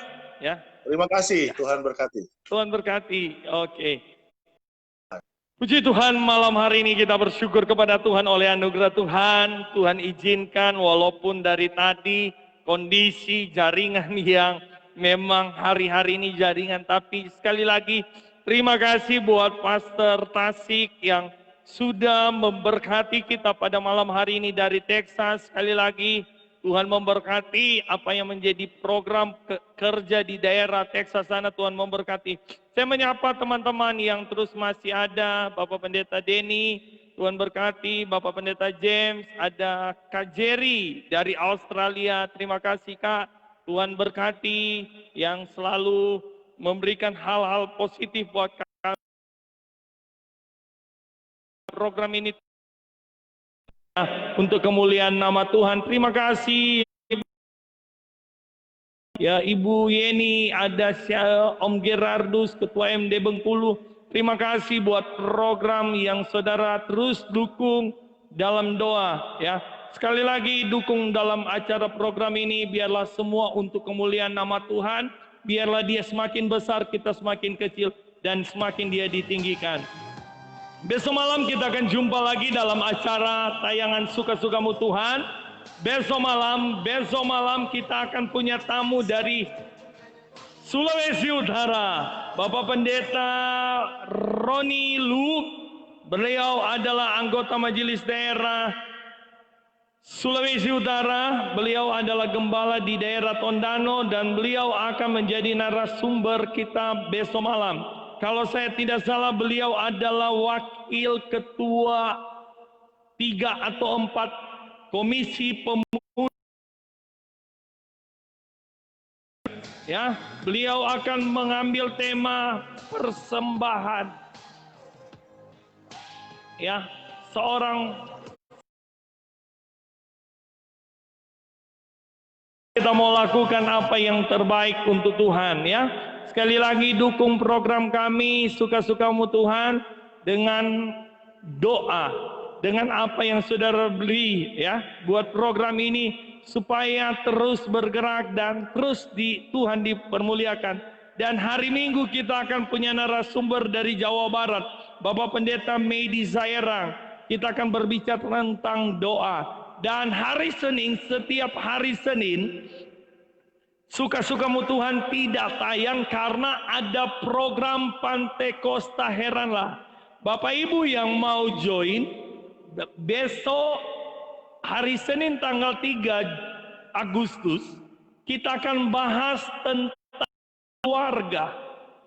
Ya. Terima kasih, Tuhan berkati. Tuhan berkati. Oke. Puji Tuhan, malam hari ini kita bersyukur kepada Tuhan oleh anugerah Tuhan. Tuhan izinkan walaupun dari tadi kondisi jaringan yang memang hari-hari ini jaringan, tapi sekali lagi terima kasih buat Pastor Tasik yang sudah memberkati kita pada malam hari ini dari Texas. Sekali lagi Tuhan memberkati apa yang menjadi program kerja di daerah Texas sana, Tuhan memberkati. Saya menyapa teman-teman yang terus masih ada, Bapak Pendeta Denny, Tuhan berkati, Bapak Pendeta James, ada Kak Jerry dari Australia, terima kasih Kak, Tuhan berkati yang selalu memberikan hal-hal positif buat kami. Program ini untuk kemuliaan nama Tuhan. Terima kasih ya Ibu Yeni, ada Om Gerardus, Ketua MD Bengkulu. Terima kasih buat program yang saudara terus dukung dalam doa ya. Sekali lagi dukung dalam acara program ini, biarlah semua untuk kemuliaan nama Tuhan. Biarlah dia semakin besar, kita semakin kecil, dan semakin dia ditinggikan. Besok malam kita akan jumpa lagi dalam acara tayangan Suka-Sukamu Tuhan. Besok malam kita akan punya tamu dari Sulawesi Utara, Bapak Pendeta Roni Lu. Beliau adalah anggota Majelis Daerah Sulawesi Utara. Beliau adalah gembala di daerah Tondano dan beliau akan menjadi narasumber kita besok malam. Kalau saya tidak salah, beliau adalah wakil ketua 3 atau 4 komisi pemuda. Ya, beliau akan mengambil tema persembahan. Ya, kita mau lakukan apa yang terbaik untuk Tuhan ya. Sekali lagi dukung program kami Suka-Sukamu Tuhan dengan doa, dengan apa yang saudara beli ya buat program ini supaya terus bergerak dan terus Tuhan dipermuliakan. Dan hari Minggu kita akan punya narasumber dari Jawa Barat, Bapak Pendeta Medi Zairang. Kita akan berbicara tentang doa. Dan hari Senin, setiap hari Senin Suka-Sukamu Tuhan tidak tayang karena ada program Pantekosta Heranlah. Bapak Ibu yang mau join, besok hari Senin tanggal 3 Agustus, kita akan bahas tentang keluarga.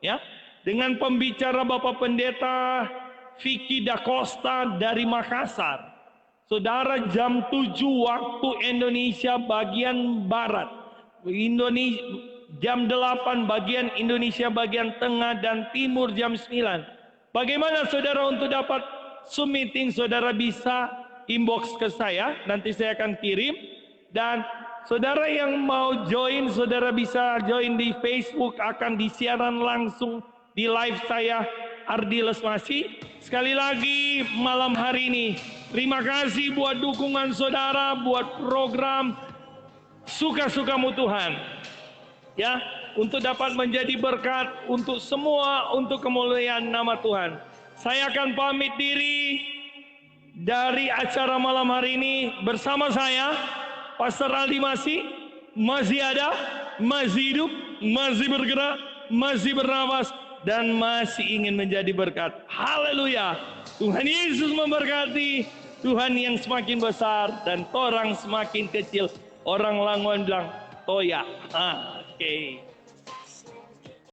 Ya, dengan pembicara Bapak Pendeta Vicky Da Costa dari Makassar. Saudara, jam 7 waktu Indonesia bagian Barat. Jam 8 bagian Indonesia bagian tengah dan timur jam 9. Bagaimana saudara untuk dapat Zoom meeting? Saudara bisa inbox ke saya, nanti saya akan kirim. Dan saudara yang mau join, saudara bisa join di Facebook, akan disiaran langsung di live saya Ardi Lesmasi. Sekali lagi malam hari ini terima kasih buat dukungan saudara buat program Suka-Sukamu Tuhan ya, untuk dapat menjadi berkat untuk semua, untuk kemuliaan nama Tuhan. Saya akan pamit diri dari acara malam hari ini. Bersama saya Pastor Aldi masih ada, masih hidup, masih bergerak, masih bernapas, dan masih ingin menjadi berkat. Haleluya. Tuhan Yesus memberkati. Tuhan yang semakin besar dan orang semakin kecil. Orang Langon bilang, toya. Oke.